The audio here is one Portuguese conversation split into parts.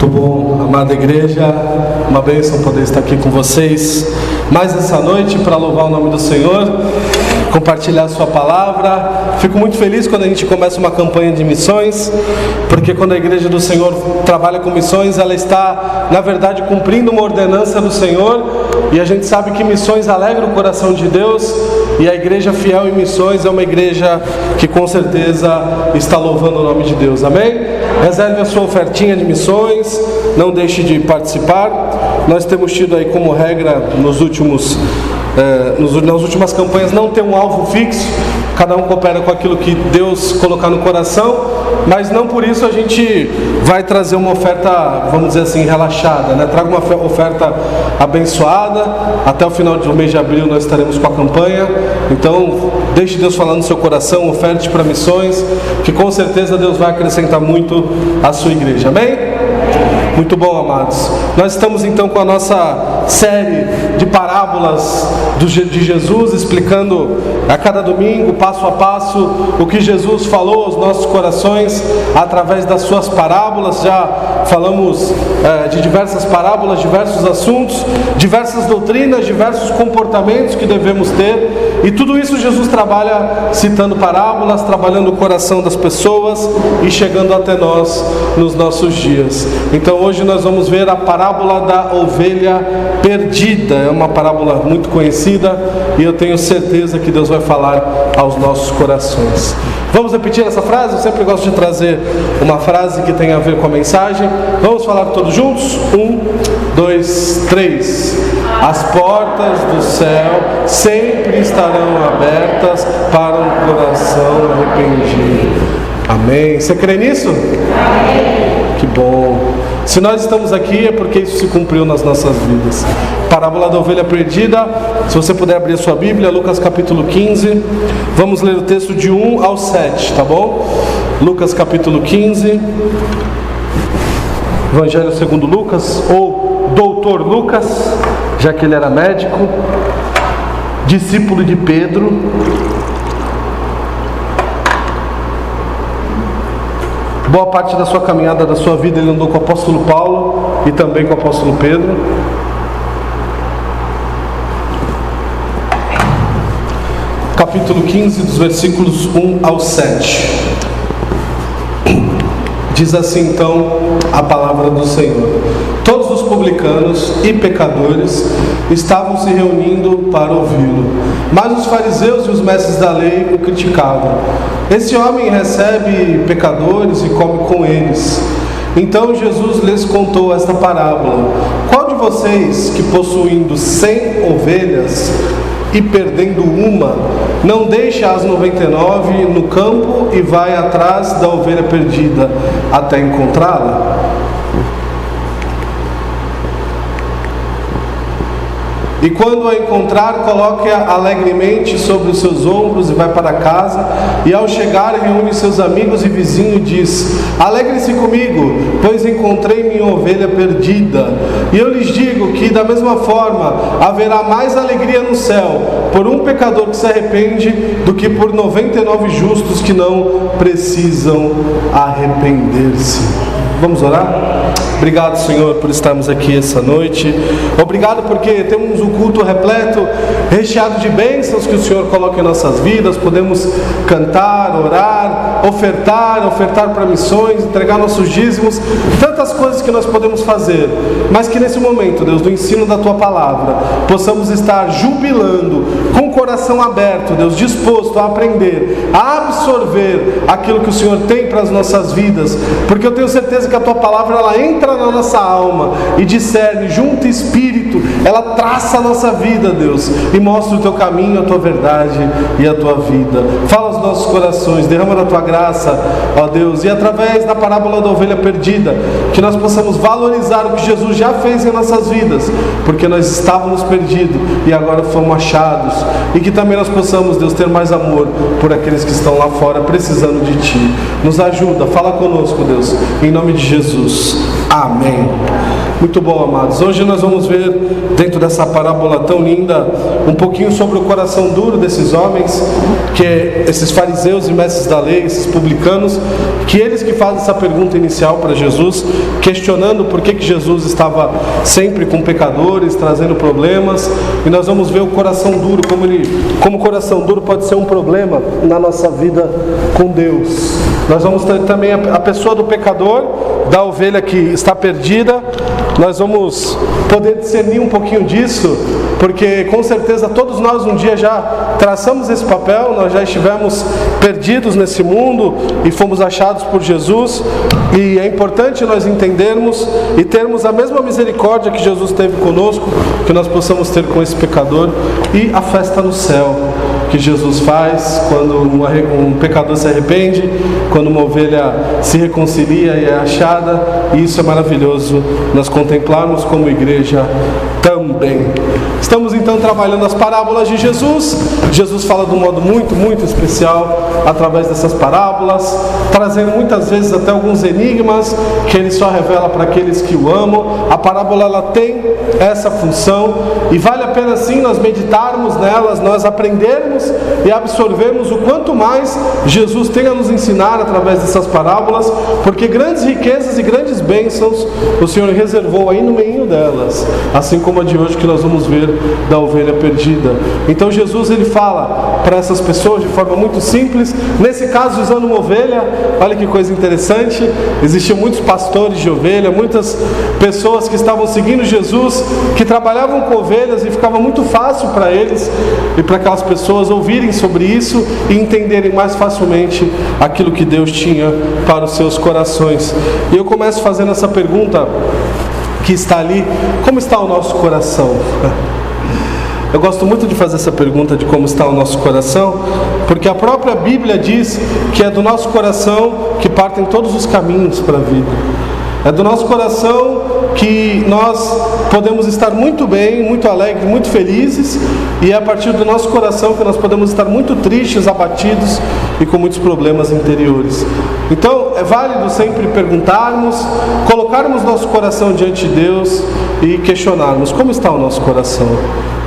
Muito bom, amada igreja, uma bênção poder estar aqui com vocês mais essa noite para louvar o nome do Senhor, compartilhar a sua palavra. Fico muito feliz quando a gente começa uma campanha de missões, porque quando a igreja do Senhor trabalha com missões, ela está, na verdade, cumprindo uma ordenança do Senhor, e a gente sabe que missões alegram o coração de Deus, e a igreja fiel em missões é uma igreja que com certeza está louvando o nome de Deus, amém? Reserve a sua ofertinha de missões, não deixe de participar. Nós temos tido aí como regra nas últimas campanhas não ter um alvo fixo, cada um coopera com aquilo que Deus colocar no coração, mas não por isso a gente vai trazer uma oferta, vamos dizer assim, relaxada, né? Traga uma oferta abençoada. Até o final do mês de abril nós estaremos com a campanha, então deixe Deus falar no seu coração, oferte para missões, que com certeza Deus vai acrescentar muito à sua igreja, amém? Muito bom, amados. Nós estamos então com a nossa série de parábolas de Jesus, explicando a cada domingo, passo a passo, o que Jesus falou aos nossos corações através das suas parábolas. Já falamos de diversas parábolas, diversos assuntos, diversas doutrinas, diversos comportamentos que devemos ter, e tudo isso Jesus trabalha citando parábolas, trabalhando o coração das pessoas e chegando até nós nos nossos dias. Então hoje nós vamos ver a parábola da ovelha perdida. É uma parábola muito conhecida e eu tenho certeza que Deus vai falar aos nossos corações. Vamos repetir essa frase? Eu sempre gosto de trazer uma frase que tem a ver com a mensagem. Vamos falar todos juntos? 1, 2, 3. As portas do céu sempre estarão abertas para um coração arrependido. Amém? Você crê nisso? Amém. Que bom. Se nós estamos aqui é porque isso se cumpriu nas nossas vidas. Parábola da ovelha perdida. Se você puder abrir a sua Bíblia, Lucas capítulo 15. Vamos ler o texto de 1 ao 7, tá bom? Lucas capítulo 15. Evangelho segundo Lucas, ou Doutor Lucas, já que ele era médico, discípulo de Pedro. Boa parte da sua caminhada, da sua vida, ele andou com o apóstolo Paulo e também com o apóstolo Pedro. Capítulo 15, dos versículos 1 ao 7. Diz assim então a palavra do Senhor: todos os publicanos e pecadores estavam se reunindo para ouvi-lo, mas os fariseus e os mestres da lei o criticavam. Esse homem recebe pecadores e come com eles. Então Jesus lhes contou esta parábola: qual de vocês, que possuindo 100 ovelhas e perdendo uma, não deixa as 99 no campo e vai atrás da ovelha perdida até encontrá-la? E quando a encontrar, coloque-a alegremente sobre os seus ombros e vai para casa. E ao chegar, reúne seus amigos e vizinhos e diz: alegre-se comigo, pois encontrei minha ovelha perdida. E eu lhes digo que da mesma forma haverá mais alegria no céu por um pecador que se arrepende do que por 99 justos que não precisam arrepender-se. Vamos orar? Obrigado, Senhor, por estarmos aqui essa noite. Obrigado porque temos um culto repleto, recheado de bênçãos que o Senhor coloca em nossas vidas. Podemos cantar, orar, ofertar para missões, entregar nossos dízimos, tantas coisas que nós podemos fazer. Mas que nesse momento, Deus, do ensino da Tua Palavra, possamos estar jubilando, com o coração aberto, Deus, disposto a aprender, a absorver aquilo que o Senhor tem para as nossas vidas, porque eu tenho certeza que a Tua Palavra, ela entra na nossa alma e discerne, junto espírito, ela traça a nossa vida, Deus, e mostra o Teu caminho, a Tua verdade e a Tua vida. Fala aos nossos corações, derrama da Tua graça, ó Deus, e através da parábola da ovelha perdida, que nós possamos valorizar o que Jesus já fez em nossas vidas, porque nós estávamos perdidos e agora fomos achados, e que também nós possamos, Deus, ter mais amor por aqueles que estão lá fora precisando de Ti. Nos ajuda, fala conosco, Deus, em nome de Jesus. Amém. Muito bom, amados. Hoje nós vamos ver, dentro dessa parábola tão linda, um pouquinho sobre o coração duro desses homens, que esses fariseus e mestres da lei, esses publicanos, que eles que fazem essa pergunta inicial para Jesus, questionando por que Jesus estava sempre com pecadores, trazendo problemas. E nós vamos ver o coração duro, como o coração duro pode ser um problema na nossa vida com Deus. Nós vamos ter também a pessoa do pecador, da ovelha que está perdida. Nós vamos poder discernir um pouquinho disso, porque com certeza todos nós um dia já traçamos esse papel, nós já estivemos perdidos nesse mundo e fomos achados por Jesus, e é importante nós entendermos e termos a mesma misericórdia que Jesus teve conosco, que nós possamos ter com esse pecador, e a festa no céu que Jesus faz quando um pecador se arrepende, quando uma ovelha se reconcilia e é achada, e isso é maravilhoso nós contemplarmos como igreja também. Estamos então trabalhando as parábolas de Jesus. Jesus fala de um modo muito, muito especial através dessas parábolas, trazendo muitas vezes até alguns enigmas que ele só revela para aqueles que o amam. A parábola ela tem essa função e vale a pena sim nós meditarmos nelas, nós aprendermos e absorvermos o quanto mais Jesus tem a nos ensinar através dessas parábolas, porque grandes riquezas e grandes bênçãos o Senhor reservou aí no meio delas, assim como a de hoje que nós vamos ver da ovelha perdida. Então Jesus ele fala para essas pessoas de forma muito simples, nesse caso usando uma ovelha. Olha que coisa interessante, existiam muitos pastores de ovelha, muitas pessoas que estavam seguindo Jesus, que trabalhavam com ovelhas, e ficava muito fácil para eles e para aquelas pessoas ouvirem sobre isso e entenderem mais facilmente aquilo que Deus tinha para os seus corações. E eu começo fazendo essa pergunta que está ali: como está o nosso coração? Eu gosto muito de fazer essa pergunta de como está o nosso coração, porque a própria Bíblia diz que é do nosso coração que partem todos os caminhos para a vida. É do nosso coração que nós podemos estar muito bem, muito alegres, muito felizes, e é a partir do nosso coração que nós podemos estar muito tristes, abatidos e com muitos problemas interiores. Então é válido sempre perguntarmos, colocarmos nosso coração diante de Deus e questionarmos: como está o nosso coração?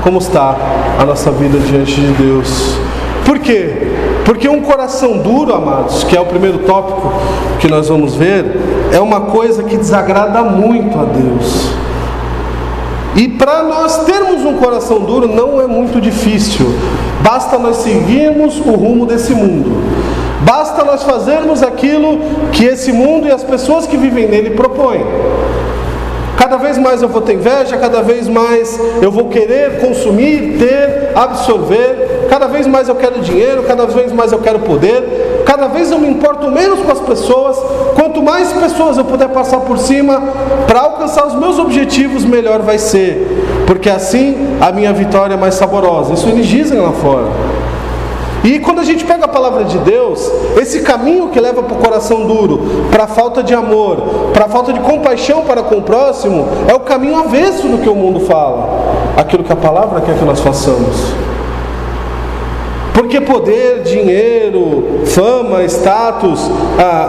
Como está a nossa vida diante de Deus? Por quê? Porque um coração duro, amados, que é o primeiro tópico que nós vamos ver, é uma coisa que desagrada muito a Deus. E para nós termos um coração duro não é muito difícil. Basta nós seguirmos o rumo desse mundo. Basta nós fazermos aquilo que esse mundo e as pessoas que vivem nele propõem. Cada vez mais eu vou ter inveja, cada vez mais eu vou querer consumir, ter, absorver, cada vez mais eu quero dinheiro, cada vez mais eu quero poder, cada vez eu me importo menos com as pessoas. Quanto mais pessoas eu puder passar por cima para alcançar os meus objetivos, melhor vai ser, porque assim a minha vitória é mais saborosa. Isso eles dizem lá fora. E quando a gente pega a palavra de Deus, esse caminho que leva para o coração duro, para a falta de amor, para a falta de compaixão para com o próximo, é o caminho avesso do que o mundo fala, aquilo que a palavra quer que nós façamos. Porque poder, dinheiro, fama, status,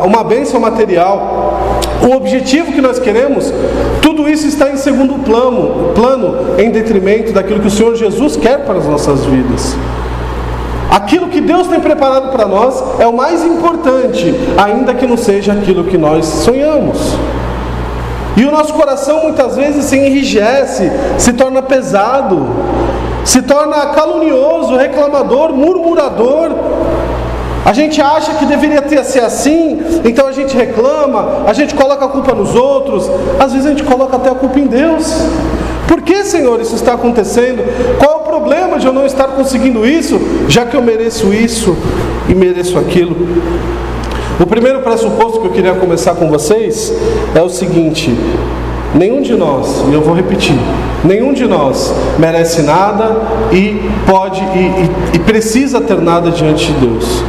uma bênção material, o objetivo que nós queremos, tudo isso está em segundo plano, em detrimento daquilo que o Senhor Jesus quer para as nossas vidas. Aquilo que Deus tem preparado para nós é o mais importante, ainda que não seja aquilo que nós sonhamos. E o nosso coração muitas vezes se enrijece, se torna pesado, se torna calunioso, reclamador, murmurador. A gente acha que deveria ser assim, então a gente reclama, a gente coloca a culpa nos outros, às vezes a gente coloca até a culpa em Deus. Por que, Senhor, isso está acontecendo? Qual é o problema de eu não estar conseguindo isso, já que eu mereço isso e mereço aquilo? O primeiro pressuposto que eu queria começar com vocês é o seguinte: nenhum de nós, e eu vou repetir, nenhum de nós merece nada e pode e precisa ter nada diante de Deus.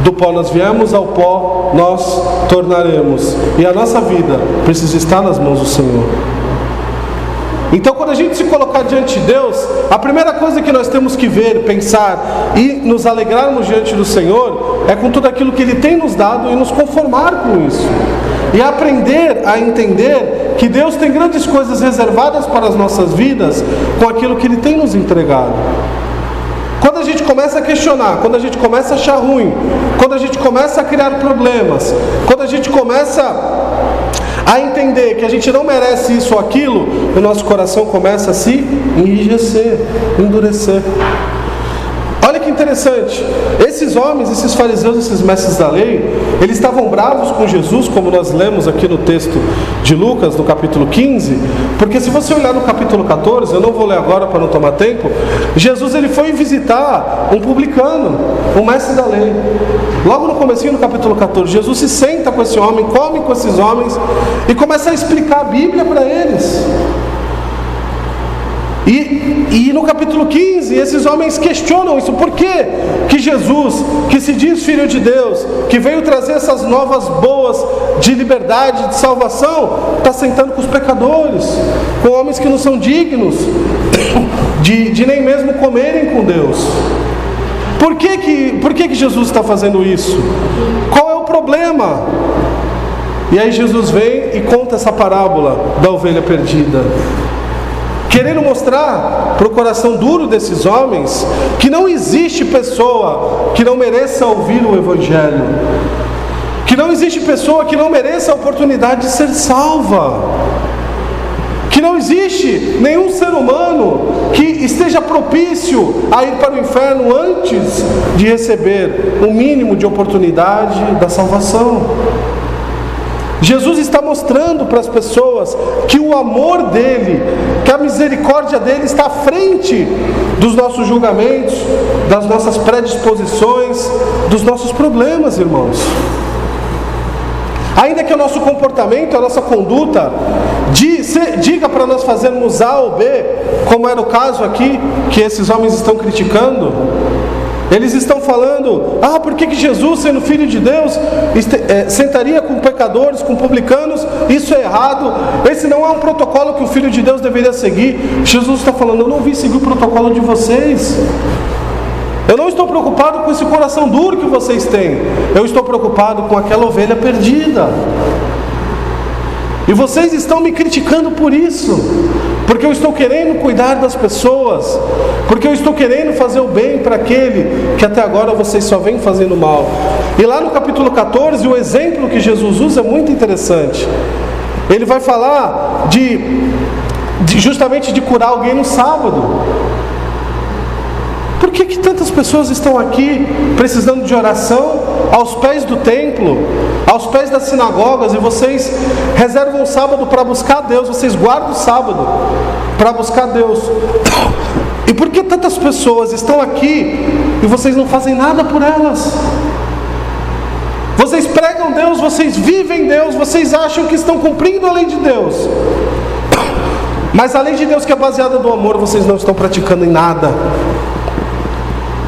Do pó nós viemos, ao pó nós tornaremos, e a nossa vida precisa estar nas mãos do Senhor. Então, quando a gente se colocar diante de Deus, a primeira coisa que nós temos que ver, pensar e nos alegrarmos diante do Senhor é com tudo aquilo que Ele tem nos dado e nos conformar com isso. E aprender a entender que Deus tem grandes coisas reservadas para as nossas vidas com aquilo que Ele tem nos entregado. Quando a gente começa a questionar, quando a gente começa a achar ruim, quando a gente começa a criar problemas, quando a gente começa a entender que a gente não merece isso ou aquilo, o nosso coração começa a se enrijecer, endurecer. Olha que interessante, esses homens, esses fariseus, esses mestres da lei, eles estavam bravos com Jesus, como nós lemos aqui no texto de Lucas, no capítulo 15, porque se você olhar no capítulo 14, eu não vou ler agora para não tomar tempo, Jesus ele foi visitar um publicano, um mestre da lei. Logo no comecinho do capítulo 14, Jesus se senta com esse homem, come com esses homens e começa a explicar a Bíblia para eles. E no capítulo 15, esses homens questionam isso. Por que Jesus, que se diz Filho de Deus, que veio trazer essas novas boas de liberdade, de salvação, está sentando com os pecadores, com homens que não são dignos de nem mesmo comerem com Deus? Por que Jesus está fazendo isso? Qual é o problema? E aí Jesus vem e conta essa parábola da ovelha perdida, querendo mostrar para o coração duro desses homens que não existe pessoa que não mereça ouvir o Evangelho, que não existe pessoa que não mereça a oportunidade de ser salva, que não existe nenhum ser humano que esteja propício a ir para o inferno antes de receber o mínimo de oportunidade da salvação. Jesus está mostrando para as pessoas que o amor dele, que a misericórdia dele está à frente dos nossos julgamentos, das nossas predisposições, dos nossos problemas, irmãos. Ainda que o nosso comportamento, a nossa conduta diga para nós fazermos A ou B, como era o caso aqui, que esses homens estão criticando, eles estão falando, por que Jesus, sendo Filho de Deus, sentaria com pecadores, com publicanos? Isso é errado, esse não é um protocolo que o Filho de Deus deveria seguir. Jesus está falando, eu não vim seguir o protocolo de vocês. Eu não estou preocupado com esse coração duro que vocês têm. Eu estou preocupado com aquela ovelha perdida. E vocês estão me criticando por isso, porque eu estou querendo cuidar das pessoas, porque eu estou querendo fazer o bem para aquele que até agora vocês só vêm fazendo mal. E lá no capítulo 14, o exemplo que Jesus usa é muito interessante. Ele vai falar justamente de curar alguém no sábado. Por que tantas pessoas estão aqui precisando de oração aos pés do templo, aos pés das sinagogas, e vocês reservam o sábado para buscar Deus, vocês guardam o sábado para buscar Deus? E por que tantas pessoas estão aqui e vocês não fazem nada por elas? Vocês pregam Deus, vocês vivem Deus, vocês acham que estão cumprindo a lei de Deus, mas a lei de Deus, que é baseada no amor, vocês não estão praticando em nada.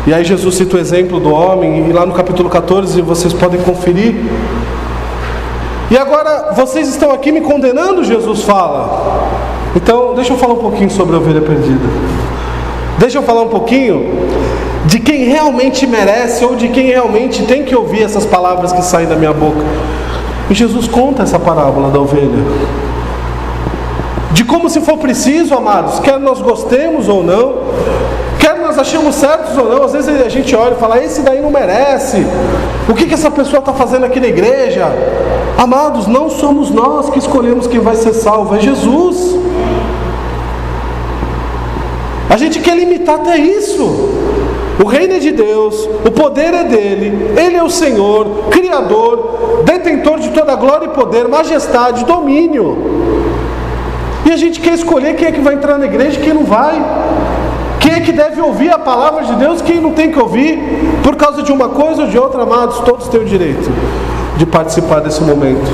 E aí Jesus cita o exemplo do homem, e lá no capítulo 14 vocês podem conferir. E agora, vocês estão aqui me condenando, Jesus fala. Então, deixa eu falar um pouquinho sobre a ovelha perdida. Deixa eu falar um pouquinho de quem realmente merece, ou de quem realmente tem que ouvir essas palavras que saem da minha boca. E Jesus conta essa parábola da ovelha, de como, se for preciso, amados, quer nós gostemos ou não, quer nós achemos certos ou não, às vezes a gente olha e fala, esse daí não merece, o que essa pessoa está fazendo aqui na igreja? Amados, não somos nós que escolhemos quem vai ser salvo, é Jesus. A gente quer limitar até isso. O reino é de Deus, o poder é dele, ele é o Senhor, Criador, detentor de toda glória e poder, majestade, domínio. E a gente quer escolher quem é que vai entrar na igreja e quem não vai. Quem é que deve ouvir a palavra de Deus, quem não tem que ouvir, por causa de uma coisa ou de outra, amados. Todos têm o direito de participar desse momento.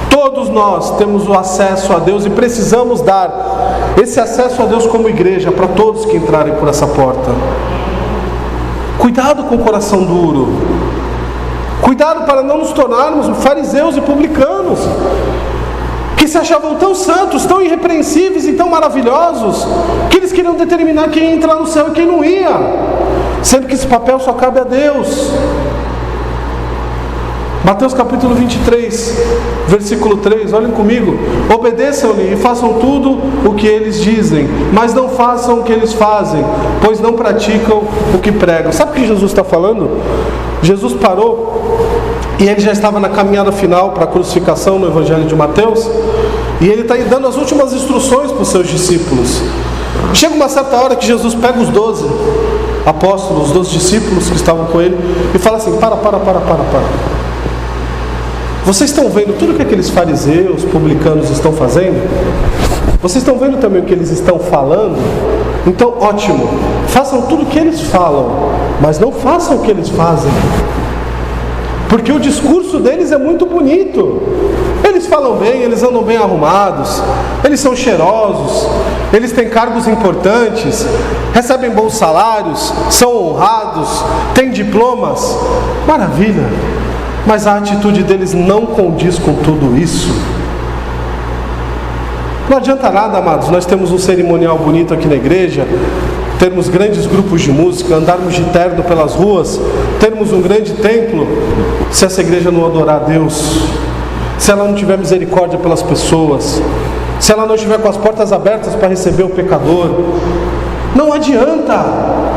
Todos nós temos o acesso a Deus e precisamos dar esse acesso a Deus como igreja para todos que entrarem por essa porta. Cuidado com o coração duro. Cuidado para não nos tornarmos fariseus e publicanos, que se achavam tão santos, tão irrepreensíveis e tão maravilhosos, que eles queriam determinar quem ia entrar no céu e quem não ia, sendo que esse papel só cabe a Deus. Mateus capítulo 23, versículo 3, olhem comigo. Obedeçam-lhe e façam tudo o que eles dizem, mas não façam o que eles fazem, pois não praticam o que pregam. Sabe o que Jesus está falando? Jesus parou e ele já estava na caminhada final para a crucificação no Evangelho de Mateus, e ele está dando as últimas instruções para os seus discípulos. Chega uma certa hora que Jesus pega os 12 apóstolos, os 12 discípulos que estavam com ele, e fala assim: para. Vocês estão vendo tudo o que aqueles fariseus, publicanos estão fazendo? Vocês estão vendo também o que eles estão falando? Então, ótimo, façam tudo o que eles falam, mas não façam o que eles fazem. Porque o discurso deles é muito bonito. Eles falam bem, eles andam bem arrumados, eles são cheirosos, eles têm cargos importantes, recebem bons salários, são honrados, têm diplomas. Maravilha! Mas a atitude deles não condiz com tudo isso. Não adianta nada, amados, nós temos um cerimonial bonito aqui na igreja, termos grandes grupos de música, andarmos de terno pelas ruas, termos um grande templo, se essa igreja não adorar a Deus, se ela não tiver misericórdia pelas pessoas, se ela não estiver com as portas abertas para receber o pecador. Não adianta.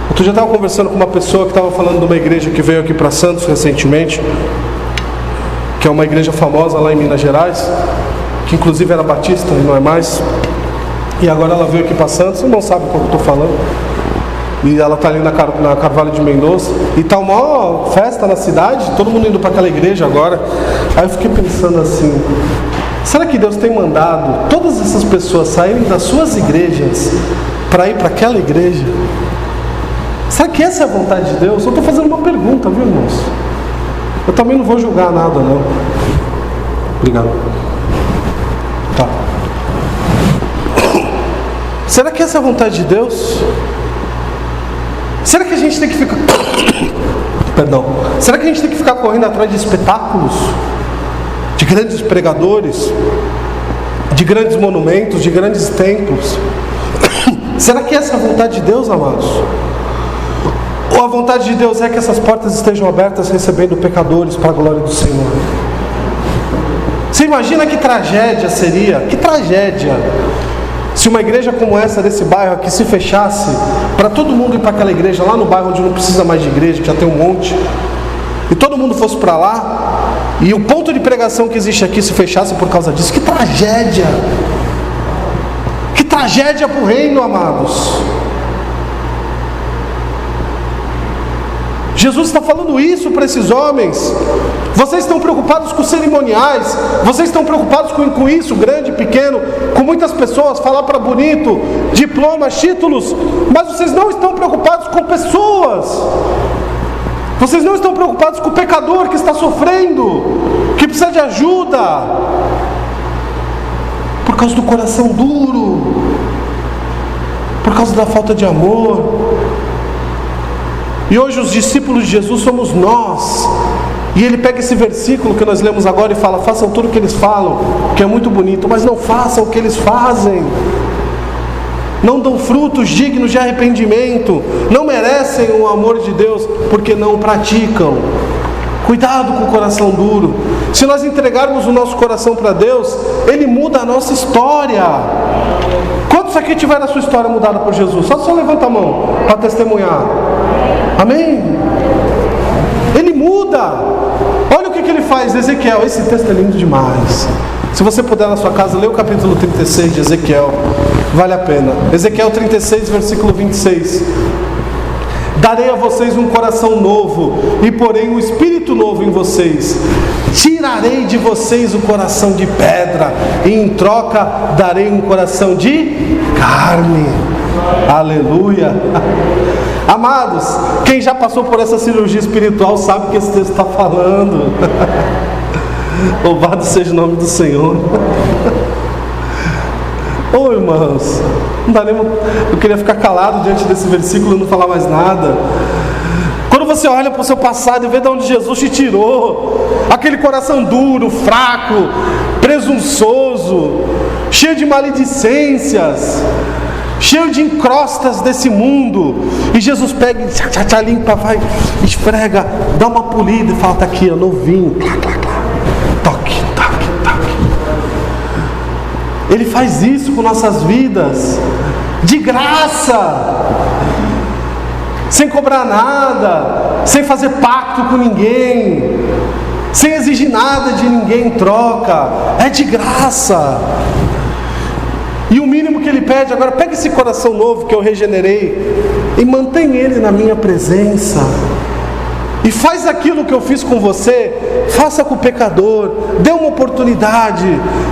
Outro dia eu estava conversando com uma pessoa que estava falando de uma igreja que veio aqui para Santos recentemente, que é uma igreja famosa lá em Minas Gerais, que inclusive era batista e não é mais, e agora ela veio aqui para Santos. Você não sabe como eu estou falando, e ela está ali na Carvalho de Mendonça, e está uma maior festa na cidade, todo mundo indo para aquela igreja agora. Aí eu fiquei pensando assim: será que Deus tem mandado todas essas pessoas saírem das suas igrejas para ir para aquela igreja? Será que essa é a vontade de Deus? Eu estou fazendo uma pergunta, viu, irmãos? Eu também não vou julgar nada, não. Obrigado. Tá. Será que essa é a vontade de Deus? Será que a gente tem que ficar... Perdão. Será que a gente tem que ficar correndo atrás de espetáculos? De grandes pregadores? De grandes monumentos? De grandes templos? Será que essa é a vontade de Deus, amados? Ou a vontade de Deus é que essas portas estejam abertas recebendo pecadores para a glória do Senhor? Você imagina que tragédia seria? Que tragédia! Se uma igreja como essa desse bairro aqui se fechasse para todo mundo ir para aquela igreja lá no bairro onde não precisa mais de igreja, que já tem um monte, e todo mundo fosse para lá, e o ponto de pregação que existe aqui se fechasse por causa disso. Que tragédia! Que tragédia para o reino, amados! Jesus está falando isso para esses homens. Vocês estão preocupados com cerimoniais, vocês estão preocupados com isso, grande, pequeno, com muitas pessoas, falar para bonito, diplomas, títulos, mas vocês não estão preocupados com pessoas. Vocês não estão preocupados com o pecador que está sofrendo, que precisa de ajuda, por causa do coração duro, por causa da falta de amor. E hoje os discípulos de Jesus somos nós. E ele pega esse versículo que nós lemos agora e fala: façam tudo o que eles falam, que é muito bonito, mas não façam o que eles fazem. Não dão frutos dignos de arrependimento, não merecem o amor de Deus, porque não o praticam. Cuidado com o coração duro. Se nós entregarmos o nosso coração para Deus, Ele muda a nossa história. Quantos aqui tiveram a sua história mudada por Jesus? Só levanta a mão para testemunhar. Amém? Ele muda. Olha o que ele faz. Ezequiel, esse texto é lindo demais. Se você puder na sua casa, lê o capítulo 36 de Ezequiel, vale a pena. Ezequiel 36, versículo 26. Darei a vocês um coração novo, e porei um espírito novo em vocês. Tirarei de vocês o coração de pedra, e em troca darei um coração de carne. Aleluia. Amados, quem já passou por essa cirurgia espiritual sabe o que esse texto está falando. Louvado seja o nome do Senhor. Ô irmãos, não dá nem... Eu queria ficar calado diante desse versículo e não falar mais nada. Quando você olha para o seu passado e vê de onde Jesus te tirou, aquele coração duro, fraco, presunçoso, cheio de maledicências, cheio de encrostas desse mundo, e Jesus pega e limpa, vai, esfrega, dá uma polida e fala: está aqui, ó, novinho, toque. Ele faz isso com nossas vidas, de graça, sem cobrar nada, sem fazer pacto com ninguém, sem exigir nada de ninguém em troca, é de graça. E o mínimo que Ele pede agora: pega esse coração novo que eu regenerei e mantém ele na minha presença. E faz aquilo que eu fiz com você, faça com o pecador, dê uma oportunidade,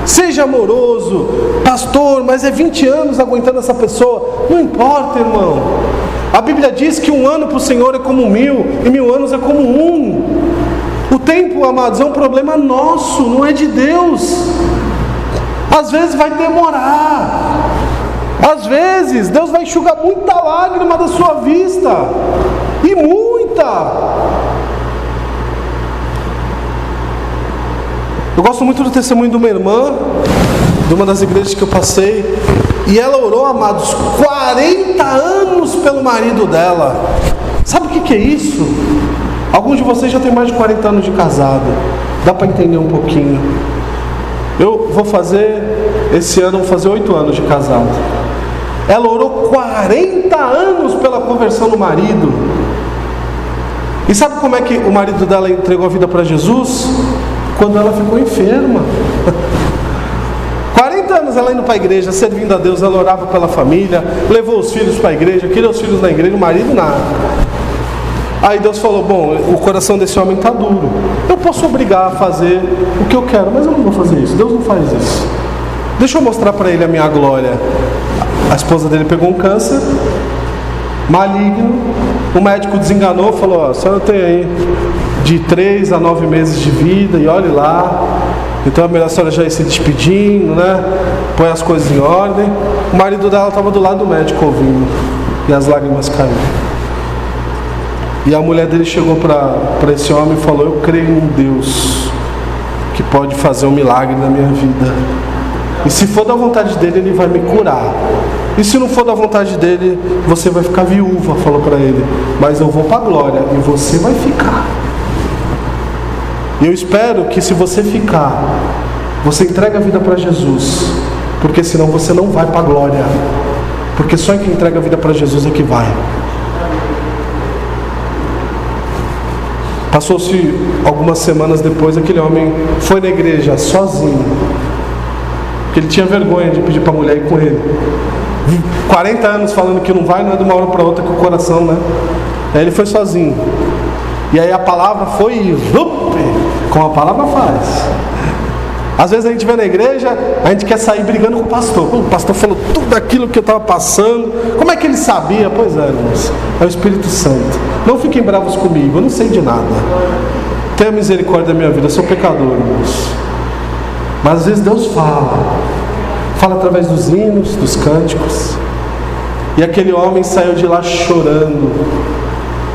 seja amoroso. Pastor, mas é 20 anos aguentando essa pessoa. Não importa, irmão. A Bíblia diz que 1 ano para o Senhor é como 1000, e 1000 anos é como 1. O tempo, amados, é um problema nosso, não é de Deus. Às vezes vai demorar, às vezes Deus vai enxugar muita lágrima da sua vista, e muita. Eu gosto muito do testemunho de uma irmã, de uma das igrejas que eu passei, e ela orou, amados, 40 anos pelo marido dela. Sabe o que é isso? Alguns de vocês já têm mais de 40 anos de casado, dá para entender um pouquinho. Eu vou fazer, esse ano, vou fazer 8 anos de casado. Ela orou 40 anos pela conversão do marido. E sabe como é que o marido dela entregou a vida para Jesus? Quando ela ficou enferma. 40 anos ela indo para a igreja, servindo a Deus, ela orava pela família, levou os filhos para a igreja, queria os filhos na igreja, o marido nada. Aí Deus falou: bom, o coração desse homem está duro, eu posso obrigar a fazer o que eu quero, mas eu não vou fazer isso, Deus não faz isso. Deixa eu mostrar para ele a minha glória. A esposa dele pegou um câncer maligno, o médico desenganou, falou: ó, a senhora tem aí de 3 a 9 meses de vida, e olhe lá, então é melhor a senhora já ir se despedindo, né? Põe as coisas em ordem. O marido dela estava do lado do médico ouvindo, e as lágrimas caíram. E a mulher dele chegou para esse homem e falou: eu creio em um Deus que pode fazer um milagre na minha vida, e se for da vontade dele, ele vai me curar, e se não for da vontade dele, você vai ficar viúva. Falou para ele: mas eu vou para a glória e você vai ficar. E eu espero que, se você ficar, você entregue a vida para Jesus, porque senão você não vai para a glória, porque só quem entrega a vida para Jesus é que vai. Passou-se algumas semanas depois, aquele homem foi na igreja sozinho, porque ele tinha vergonha de pedir para a mulher ir com ele. 40 anos falando que não vai, não é de uma hora para outra que o coração, né? Aí ele foi sozinho. E aí a palavra foi e como a palavra faz. Às vezes a gente vem na igreja, a gente quer sair brigando com o pastor. O pastor falou tudo aquilo que eu estava passando. Como é que ele sabia? Pois é, irmãos, é o Espírito Santo. Não fiquem bravos comigo, eu não sei de nada. Tenha misericórdia da minha vida, eu sou pecador, irmãos. Mas às vezes Deus fala através dos hinos, dos cânticos. E aquele homem saiu de lá chorando.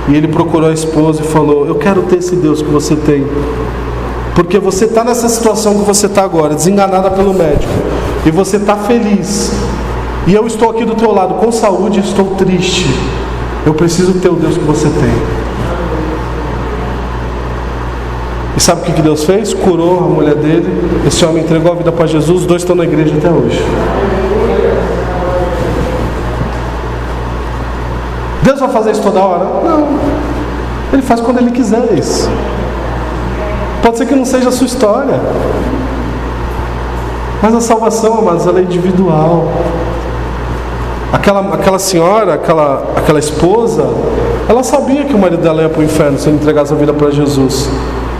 E ele procurou a esposa e falou: eu quero ter esse Deus que você tem, porque você está nessa situação que você está agora, desenganada pelo médico, e você está feliz, e eu estou aqui do teu lado com saúde e estou triste. Eu preciso ter o Deus que você tem. E sabe o que Deus fez? Curou a mulher dele. Esse homem entregou a vida para Jesus. Os dois estão na igreja até hoje. Deus vai fazer isso toda hora? Não. Ele faz quando Ele quiser isso. Pode ser que não seja a sua história, mas a salvação, amados, ela é individual. Aquela senhora, aquela esposa, ela sabia que o marido dela ia para o inferno se ele entregasse a vida para Jesus.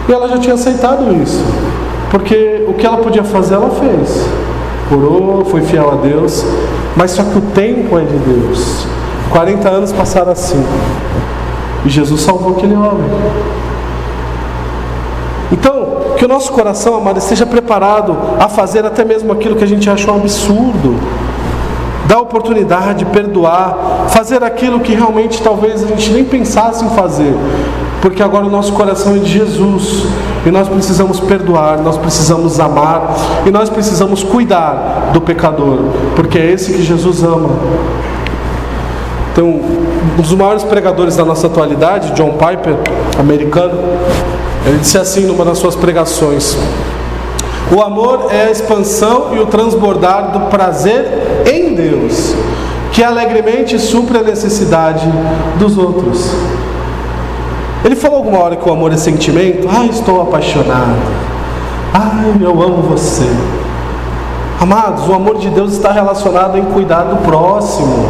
E ela já tinha aceitado isso, porque o que ela podia fazer, ela fez. Orou, foi fiel a Deus, mas só que o tempo é de Deus. 40 anos passaram assim, e Jesus salvou aquele homem. Então, que o nosso coração, amado, esteja preparado a fazer até mesmo aquilo que a gente acha um absurdo. Dar oportunidade, perdoar, fazer aquilo que realmente talvez a gente nem pensasse em fazer, porque agora o nosso coração é de Jesus, e nós precisamos perdoar, nós precisamos amar, e nós precisamos cuidar do pecador, porque é esse que Jesus ama. Tem um dos maiores pregadores da nossa atualidade, John Piper, americano. Ele disse assim numa das suas pregações: o amor é a expansão e o transbordar do prazer em Deus, que alegremente supre a necessidade dos outros. Ele falou alguma hora que o amor é sentimento? Estou apaixonado. Eu amo você. Amados, o amor de Deus está relacionado em cuidar do próximo.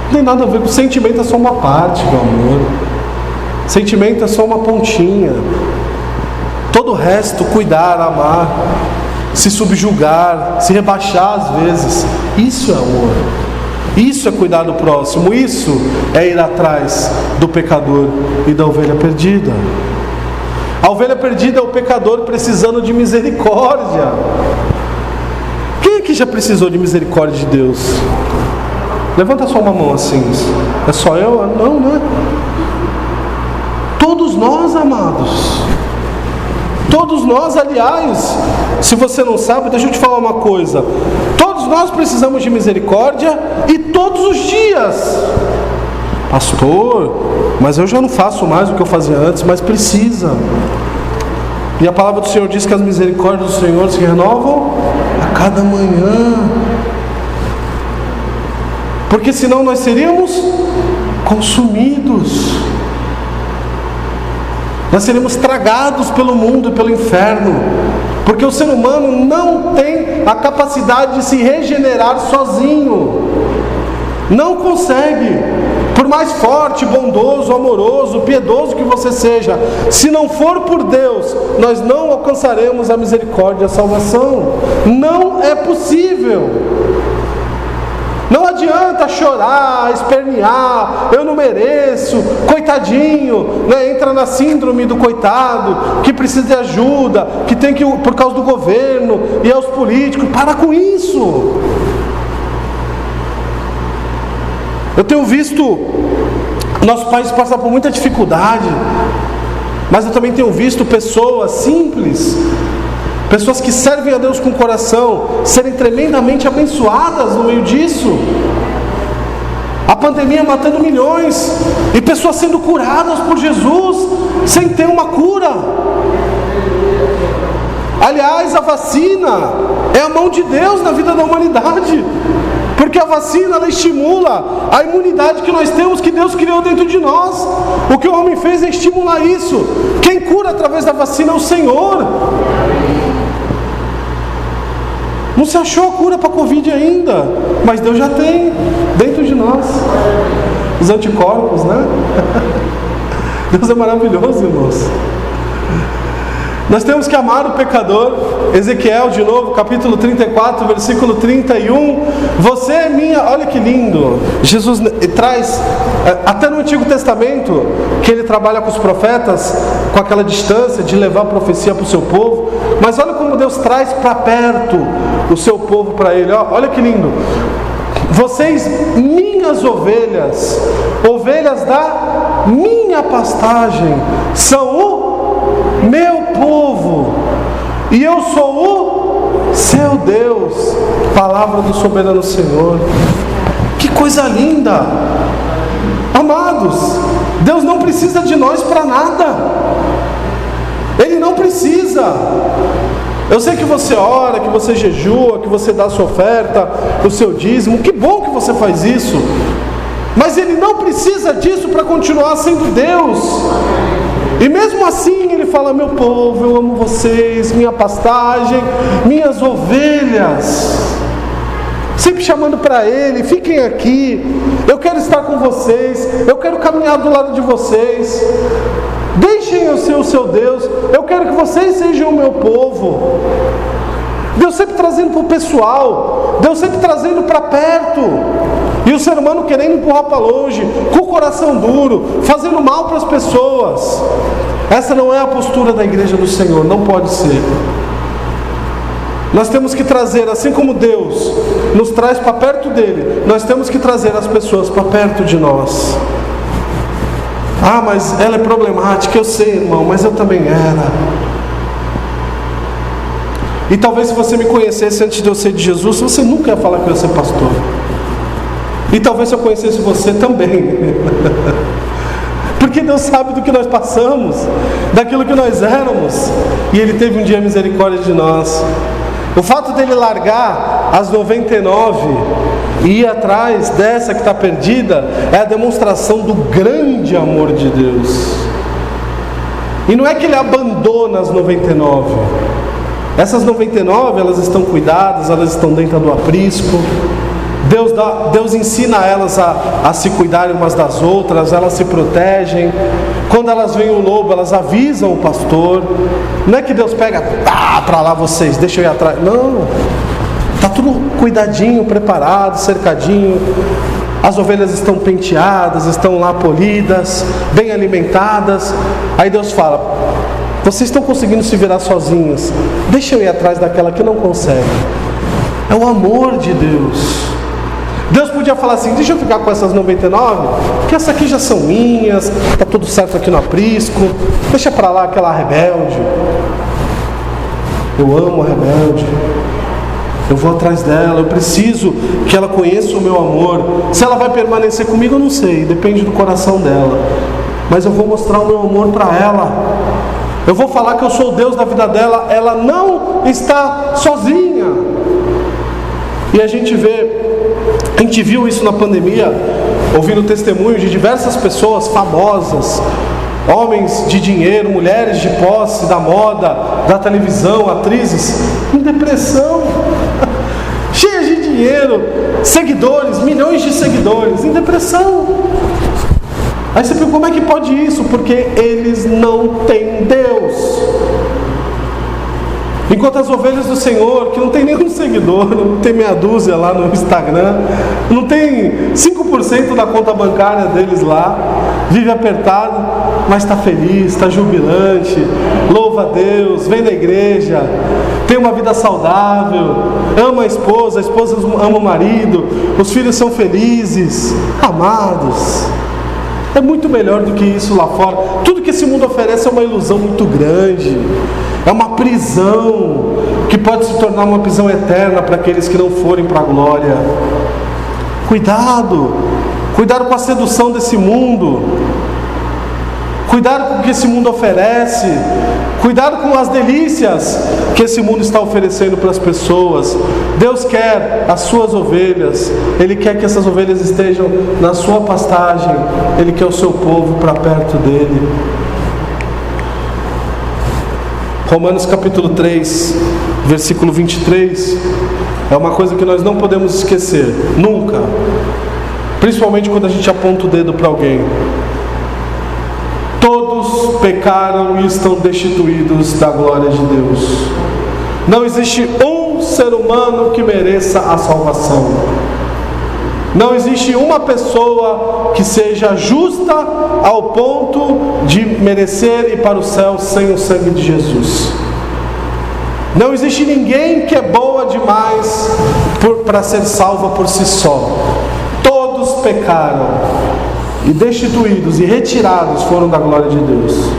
Não tem nada a ver com sentimento, é só uma parte do amor. Sentimento é só uma pontinha. Todo o resto, cuidar, amar, se subjugar, se rebaixar às vezes, isso é amor. Isso é cuidar do próximo. Isso é ir atrás do pecador e da ovelha perdida. A ovelha perdida é o pecador precisando de misericórdia. Quem aqui já precisou de misericórdia de Deus? Levanta só uma mão assim. É só eu? Não, né? Todos nós, amados. Todos nós, aliás, se você não sabe, deixa eu te falar uma coisa. Todos nós precisamos de misericórdia e todos os dias. Pastor, mas eu já não faço mais o que eu fazia antes, mas precisa. E a palavra do Senhor diz que as misericórdias do Senhor se renovam a cada manhã. Porque senão nós seríamos consumidos. Nós seremos tragados pelo mundo e pelo inferno. Porque o ser humano não tem a capacidade de se regenerar sozinho. Não consegue. Por mais forte, bondoso, amoroso, piedoso que você seja, se não for por Deus, nós não alcançaremos a misericórdia e a salvação. Não é possível. Não adianta chorar, espernear, eu não mereço, coitadinho, né? Entra na síndrome do coitado, que precisa de ajuda, que tem que, por causa do governo e aos políticos. Para com isso. Eu tenho visto nosso país passar por muita dificuldade, mas eu também tenho visto pessoas simples, pessoas que servem a Deus com o coração, serem tremendamente abençoadas no meio disso. A pandemia matando milhões, e pessoas sendo curadas por Jesus, sem ter uma cura. Aliás, a vacina é a mão de Deus na vida da humanidade. Porque a vacina, ela estimula a imunidade que nós temos, que Deus criou dentro de nós. O que o homem fez é estimular isso. Quem cura através da vacina é o Senhor. Não se achou a cura para a Covid ainda, mas Deus já tem dentro de nós. Os anticorpos, né? Deus é maravilhoso, irmãos. Nós temos que amar o pecador. Ezequiel, de novo, capítulo 34, versículo 31. Você é minha... Olha que lindo. Jesus traz, até no Antigo Testamento, que ele trabalha com os profetas, com aquela distância de levar a profecia para o seu povo. Mas olha como Deus traz para perto o seu povo para ele. Olha que lindo. Vocês, minhas ovelhas, ovelhas da minha pastagem, são o meu povo, e eu sou o seu Deus. Palavra do soberano Senhor. Que coisa linda. Amados, Deus não precisa de nós para nada. Ele não precisa. Eu sei que você ora, que você jejua, que você dá a sua oferta, o seu dízimo. Que bom que você faz isso. Mas Ele não precisa disso para continuar sendo Deus. E mesmo assim Ele fala: meu povo, eu amo vocês, minha pastagem, minhas ovelhas. Sempre chamando para Ele: fiquem aqui, eu quero estar com vocês, eu quero caminhar do lado de vocês. Deixem eu ser o seu Deus, eu quero que vocês sejam o meu povo. Deus sempre trazendo para o pessoal, Deus sempre trazendo para perto. E o ser humano querendo empurrar para longe, com o coração duro, fazendo mal para as pessoas. Essa não é a postura da igreja do Senhor, não pode ser. Nós temos que trazer, assim como Deus nos traz para perto dele, nós temos que trazer as pessoas para perto de nós. Ah, mas ela é problemática, eu sei, irmão, mas eu também era. E talvez se você me conhecesse antes de eu ser de Jesus, você nunca ia falar que eu ia ser pastor. E talvez se eu conhecesse você também. Porque Deus sabe do que nós passamos, daquilo que nós éramos, e Ele teve um dia misericórdia de nós. O fato dele largar as 99 e ir atrás dessa que está perdida é a demonstração do grande amor de Deus. E não é que Ele abandona as 99. Essas 99, elas estão cuidadas, elas estão dentro do aprisco. Deus ensina elas a se cuidarem umas das outras, elas se protegem. Quando elas veem o lobo, elas avisam o pastor. Não é que Deus pega, para lá vocês, deixa eu ir atrás. Não, está tudo cuidadinho, preparado, cercadinho. As ovelhas estão penteadas, estão lá polidas, bem alimentadas. Aí Deus fala: vocês estão conseguindo se virar sozinhas, deixa eu ir atrás daquela que não consegue. É o amor de Deus. Deus podia falar assim: deixa eu ficar com essas 99, porque essas aqui já são minhas, está tudo certo aqui no aprisco, deixa para lá aquela rebelde. Eu amo a rebelde, eu vou atrás dela, eu preciso que ela conheça o meu amor. Se ela vai permanecer comigo, eu não sei, depende do coração dela, mas eu vou mostrar o meu amor para ela. Eu vou falar que eu sou o Deus da vida dela, ela não está sozinha. E a gente viu isso na pandemia, ouvindo testemunhos de diversas pessoas famosas, homens de dinheiro, mulheres de posse, da moda, da televisão, atrizes, em depressão, cheias de dinheiro, seguidores, milhões de seguidores, em depressão. Aí você pergunta: como é que pode isso? Porque eles não têm Deus. Enquanto as ovelhas do Senhor, que não tem nenhum seguidor, não tem meia dúzia lá no Instagram, não tem 5% da conta bancária deles lá, vive apertado, mas está feliz, está jubilante, louva a Deus, vem na igreja, tem uma vida saudável, ama a esposa ama o marido, os filhos são felizes, amados. É muito melhor do que isso lá fora. Tudo que esse mundo oferece é uma ilusão muito grande. É uma prisão que pode se tornar uma prisão eterna para aqueles que não forem para a glória. Cuidado com a sedução desse mundo. Cuidado com o que esse mundo oferece. Cuidado com as delícias que esse mundo está oferecendo para as pessoas. Deus quer as suas ovelhas. Ele quer que essas ovelhas estejam na sua pastagem. Ele quer o seu povo para perto dele. Romanos capítulo 3, versículo 23, é uma coisa que nós não podemos esquecer, nunca. Principalmente quando a gente aponta o dedo para alguém. Todos pecaram e estão destituídos da glória de Deus. Não existe um ser humano que mereça a salvação. Não existe uma pessoa que seja justa ao ponto de merecer ir para o céu sem o sangue de Jesus. Não existe ninguém que é boa demais para ser salva por si só. Todos pecaram e destituídos e retirados foram da glória de Deus.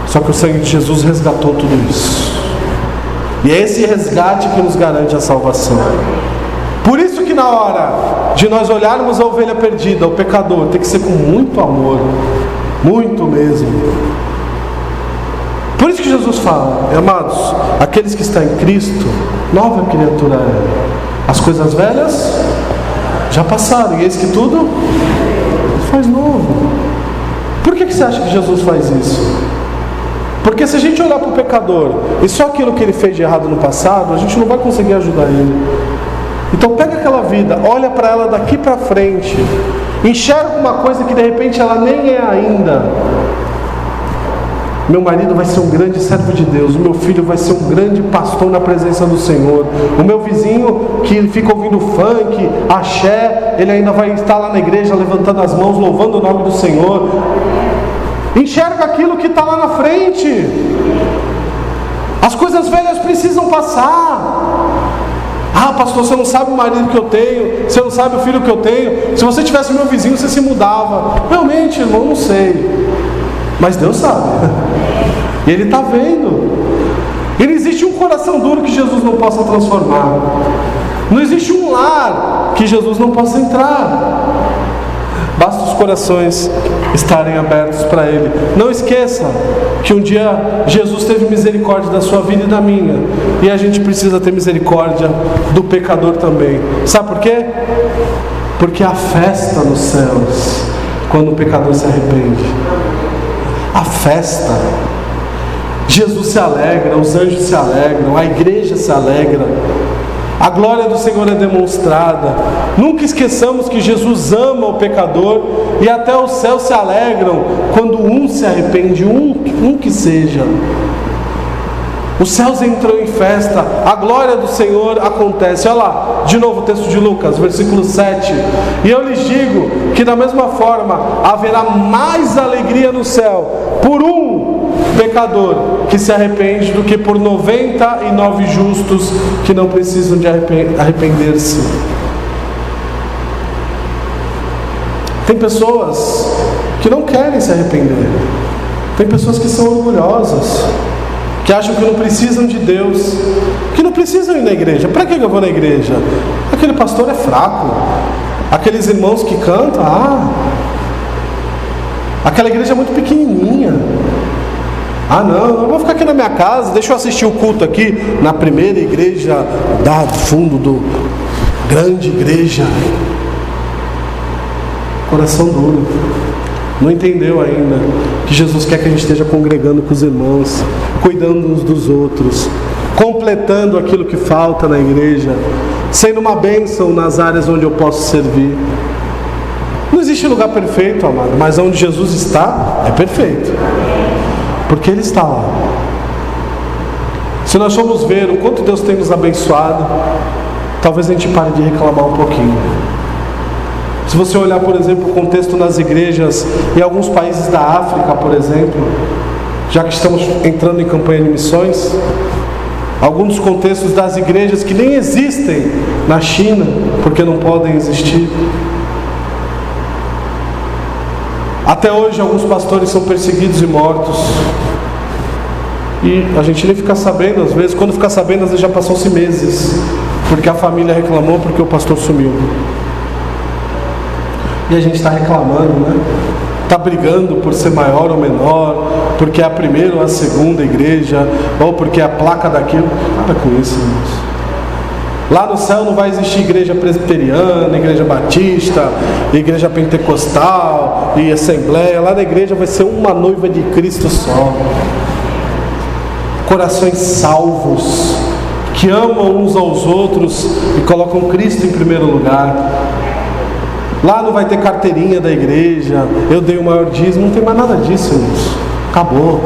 Só que o sangue de Jesus resgatou tudo isso. E é esse resgate que nos garante a salvação. Por isso que na hora de nós olharmos a ovelha perdida, o pecador, tem que ser com muito amor, muito mesmo. Por isso que Jesus fala: amados, aqueles que estão em Cristo, nova criatura é. As coisas velhas já passaram, e eis que tudo faz novo. Por que você acha que Jesus faz isso? Porque se a gente olhar para o pecador e só aquilo que ele fez de errado no passado, a gente não vai conseguir ajudar ele. Então pega aquela vida, olha para ela daqui para frente, enxerga uma coisa que de repente ela nem é ainda. Meu marido vai ser um grande servo de Deus, o meu filho vai ser um grande pastor na presença do Senhor, o meu vizinho que fica ouvindo funk, axé, ele ainda vai estar lá na igreja levantando as mãos, louvando o nome do Senhor. Enxerga aquilo que está lá na frente. As coisas velhas precisam passar. Ah, pastor, você não sabe o marido que eu tenho, você não sabe o filho que eu tenho. Se você tivesse meu vizinho, você se mudava. Realmente, irmão, não sei. Mas Deus sabe. E Ele está vendo. E não existe um coração duro que Jesus não possa transformar. Não existe um lar que Jesus não possa entrar. Basta os corações estarem abertos para Ele. Não esqueça que um dia Jesus teve misericórdia da sua vida e da minha. E a gente precisa ter misericórdia do pecador também. Sabe por quê? Porque há festa nos céus quando o pecador se arrepende. A festa. Jesus se alegra, os anjos se alegram, a igreja se alegra. A glória do Senhor é demonstrada. Nunca esqueçamos que Jesus ama o pecador e até os céus se alegram quando um se arrepende, um que seja. Os céus entram em festa, a glória do Senhor acontece. Olha lá, de novo o texto de Lucas, versículo 7. E eu lhes digo que da mesma forma haverá mais alegria no céu por um pecador que se arrepende do que por 99 justos que não precisam de arrepender-se. Tem pessoas que não querem se arrepender. Tem pessoas que são orgulhosas, que acham que não precisam de Deus, que não precisam ir na igreja. Para que eu vou na igreja? Aquele pastor é fraco. Aqueles irmãos que cantam, aquela igreja é muito pequenininha. Não, eu vou ficar aqui na minha casa, deixa eu assistir o culto aqui na primeira igreja do fundo do grande igreja. Coração duro. Não entendeu ainda que Jesus quer que a gente esteja congregando com os irmãos, cuidando uns dos outros, completando aquilo que falta na igreja, sendo uma bênção nas áreas onde eu posso servir. Não existe lugar perfeito, amado, mas onde Jesus está, é perfeito. Porque Ele está lá. Se nós formos ver o quanto Deus tem nos abençoado, talvez a gente pare de reclamar um pouquinho. Se você olhar, por exemplo, o contexto nas igrejas em alguns países da África, por exemplo, já que estamos entrando em campanha de missões, alguns dos contextos das igrejas que nem existem na China, porque não podem existir. Até hoje alguns pastores são perseguidos e mortos. E a gente nem fica sabendo, às vezes, quando fica sabendo, às vezes já passou-se meses, porque a família reclamou porque o pastor sumiu. E a gente está reclamando, né? Está brigando por ser maior ou menor, porque é a primeira ou a segunda igreja, ou porque é a placa daquilo. Para com isso, irmãos. Lá no céu não vai existir igreja presbiteriana, igreja batista, igreja pentecostal e assembleia. Lá na igreja vai ser uma noiva de Cristo só. Corações salvos, que amam uns aos outros e colocam Cristo em primeiro lugar. Lá não vai ter carteirinha da igreja, eu dei o maior dízimo, não tem mais nada disso, irmãos. Acabou.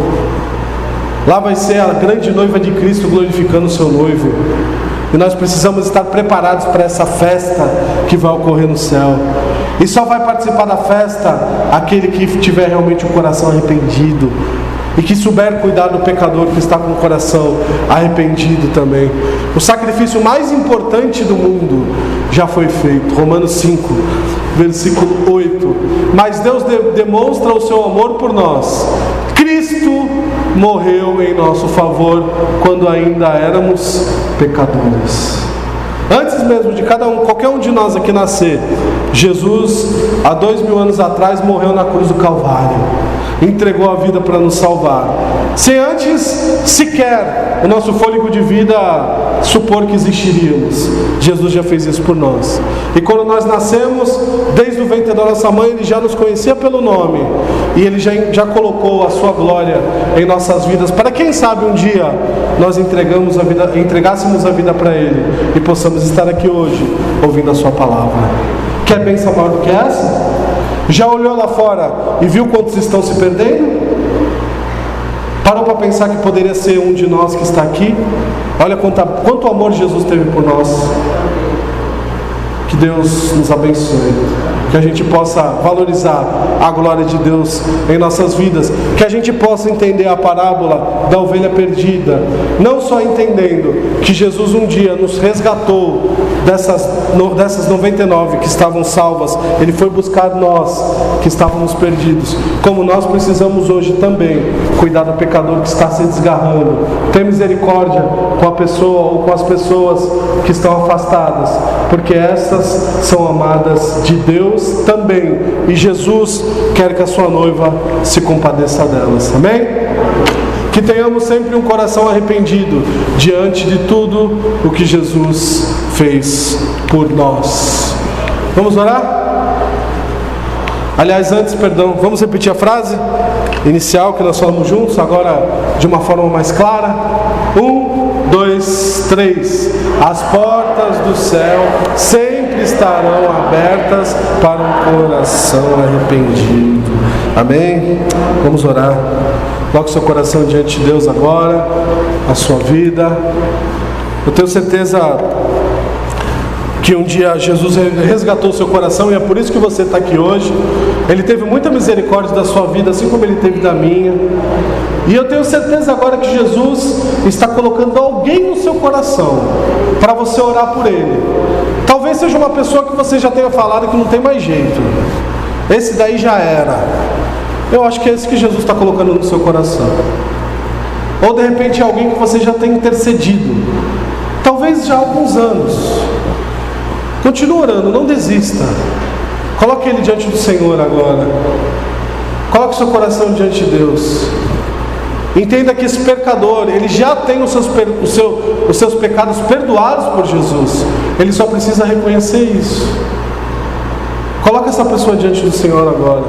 Lá vai ser a grande noiva de Cristo glorificando o seu noivo. E nós precisamos estar preparados para essa festa que vai ocorrer no céu. E só vai participar da festa aquele que tiver realmente o coração arrependido e que souber cuidar do pecador que está com o coração arrependido também. O sacrifício mais importante do mundo já foi feito. Romanos 5, versículo 8. Mas Deus demonstra o seu amor por nós. Cristo morreu em nosso favor quando ainda éramos pecadores. Antes mesmo de qualquer um de nós aqui nascer, Jesus, há 2000 anos atrás, morreu na cruz do Calvário. Entregou a vida para nos salvar. Sem antes sequer o nosso fôlego de vida supor que existiríamos. Jesus já fez isso por nós. E quando nós nascemos, desde o ventre da nossa mãe, Ele já nos conhecia pelo nome. E Ele já colocou a sua glória em nossas vidas, para quem sabe um dia nós entregássemos a vida para Ele e possamos estar aqui hoje ouvindo a sua palavra. Quer bênção maior do que essa? Já olhou lá fora e viu quantos estão se perdendo? Parou para pensar que poderia ser um de nós que está aqui? Olha quanto amor Jesus teve por nós. Que Deus nos abençoe, que a gente possa valorizar a glória de Deus em nossas vidas, que a gente possa entender a parábola da ovelha perdida, não só entendendo que Jesus um dia nos resgatou dessas 99 que estavam salvas, Ele foi buscar nós que estávamos perdidos, como nós precisamos hoje também cuidar do pecador que está se desgarrando, ter misericórdia com a pessoa ou com as pessoas que estão afastadas, porque essas são amadas de Deus também, e Jesus quer que a sua noiva se compadeça delas, amém? Que tenhamos sempre um coração arrependido diante de tudo o que Jesus fez por nós. Vamos orar? Aliás, antes, vamos repetir a frase inicial que nós falamos juntos, agora de uma forma mais clara. 1, 2, 3. As portas do céu sempre estarão abertas para um coração arrependido. Amém? Vamos orar. Coloque seu coração diante de Deus agora, a sua vida. Eu tenho certeza que um dia Jesus resgatou o seu coração, e é por isso que você está aqui hoje. Ele teve muita misericórdia da sua vida, assim como Ele teve da minha. E eu tenho certeza agora que Jesus está colocando alguém no seu coração para você orar por ele. Talvez seja uma pessoa que você já tenha falado que não tem mais jeito, esse daí já era. Eu acho que é esse que Jesus está colocando no seu coração. Ou de repente é alguém que você já tem intercedido, talvez já há alguns anos. Continue orando, não desista. Coloque ele diante do Senhor agora. Coloque seu coração diante de Deus. Entenda que esse pecador, ele já tem os seus pecados perdoados por Jesus. Ele só precisa reconhecer isso. Coloque essa pessoa diante do Senhor agora.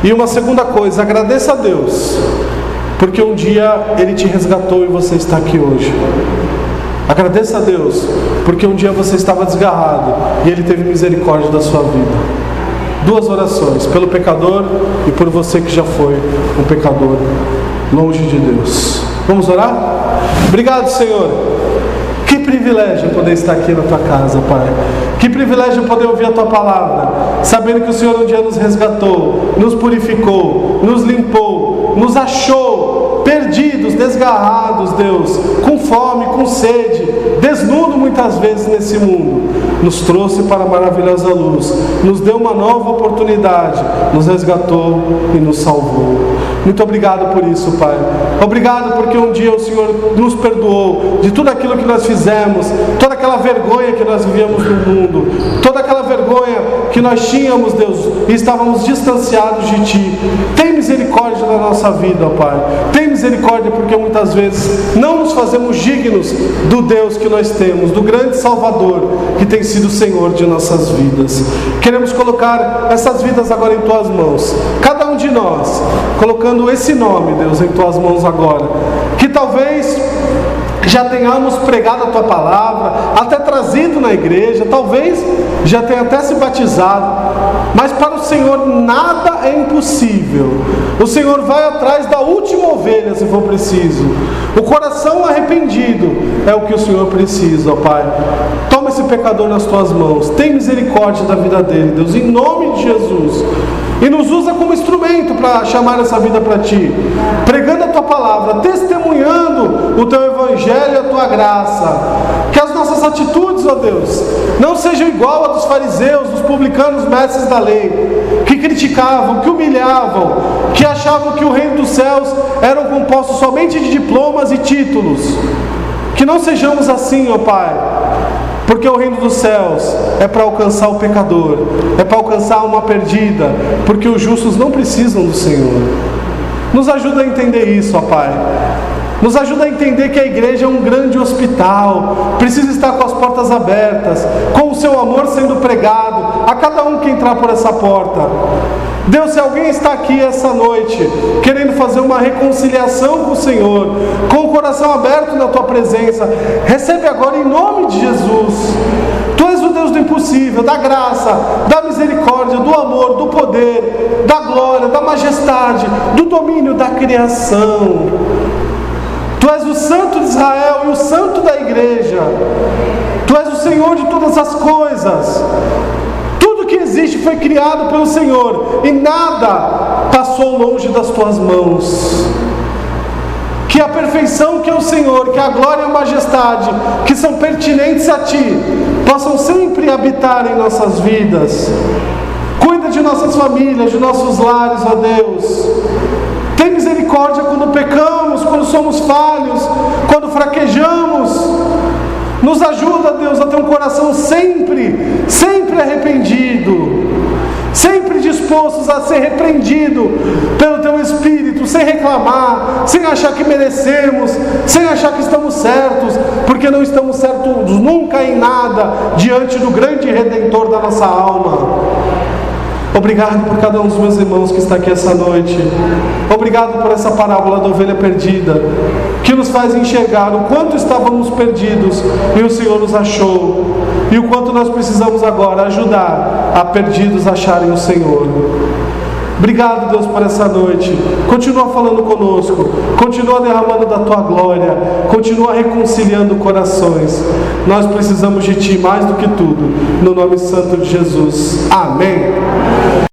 E uma segunda coisa, agradeça a Deus, porque um dia Ele te resgatou e você está aqui hoje. Agradeça a Deus, porque um dia você estava desgarrado e Ele teve misericórdia da sua vida. 2 orações, pelo pecador e por você que já foi um pecador longe de Deus. Vamos orar? Obrigado, Senhor. Que privilégio poder estar aqui na Tua casa, Pai. Que privilégio poder ouvir a Tua palavra, sabendo que o Senhor um dia nos resgatou, nos purificou, nos limpou, nos achou perdidos, desgarrados, Deus, com fome, com sede, desnudo muitas vezes nesse mundo. Nos trouxe para a maravilhosa luz, nos deu uma nova oportunidade, nos resgatou e nos salvou. Muito obrigado por isso, Pai. Obrigado porque um dia o Senhor nos perdoou de tudo aquilo que nós fizemos, toda aquela vergonha que nós vivíamos no mundo, toda aquela vergonha que nós tínhamos, Deus, e estávamos distanciados de Ti. Tem misericórdia na nossa vida, ó Pai. Tem misericórdia porque muitas vezes não nos fazemos dignos do Deus que nós temos, do grande Salvador que tem sido o Senhor de nossas vidas. Queremos colocar essas vidas agora em Tuas mãos, cada um de nós, colocando esse nome, Deus, em Tuas mãos agora, que talvez já tenhamos pregado a Tua palavra, até trazido na igreja, talvez já tenha até se batizado, mas para o Senhor nada é impossível. O Senhor vai atrás da última ovelha, se for preciso. O coração arrependido é o que o Senhor precisa, ó Pai. Toma esse pecador nas Tuas mãos, tem misericórdia da vida dele, Deus, em nome de Jesus. E nos usa como instrumento para chamar essa vida para Ti, pregando a Tua palavra, testemunhando o Teu Evangelho e a Tua graça. Que as nossas atitudes, ó Deus, não sejam igual a dos fariseus, dos publicanos, mestres da lei, que criticavam, que humilhavam, que achavam que o reino dos céus era composto somente de diplomas e títulos. Que não sejamos assim, ó Pai, porque o reino dos céus é para alcançar o pecador, é para alcançar a alma perdida, porque os justos não precisam do Senhor. Nos ajuda a entender isso, ó Pai. Nos ajuda a entender que a igreja é um grande hospital, precisa estar com as portas abertas, com o Seu amor sendo pregado a cada um que entrar por essa porta. Deus, se alguém está aqui essa noite querendo fazer uma reconciliação com o Senhor, com o coração aberto na Tua presença, recebe agora em nome de Jesus. Tu és o Deus do impossível, da graça, da misericórdia, do amor, do poder, da glória, da majestade, do domínio da criação. Tu és o Santo de Israel e o Santo da igreja. Tu és o Senhor de todas as coisas. Tudo que existe foi criado pelo Senhor e nada passou longe das tuas mãos. Que a perfeição que é o Senhor, que a glória e a majestade que são pertinentes a Ti, possam sempre habitar em nossas vidas. Cuida de nossas famílias, de nossos lares, ó Deus. Tem misericórdia quando pecamos, quando somos falhos, quando fraquejamos. Nos ajuda, Deus, a ter um coração sempre arrependido, sempre dispostos a ser repreendido pelo Teu Espírito, sem reclamar, sem achar que merecemos, sem achar que estamos certos, porque não estamos certos nunca em nada diante do grande Redentor da nossa alma. Obrigado por cada um dos meus irmãos que está aqui essa noite. Obrigado por essa parábola da ovelha perdida, que nos faz enxergar o quanto estávamos perdidos e o Senhor nos achou, e o quanto nós precisamos agora ajudar a perdidos acharem o Senhor. Obrigado, Deus, por essa noite. Continua falando conosco, continua derramando da Tua glória, continua reconciliando corações. Nós precisamos de Ti mais do que tudo, no nome santo de Jesus. Amém.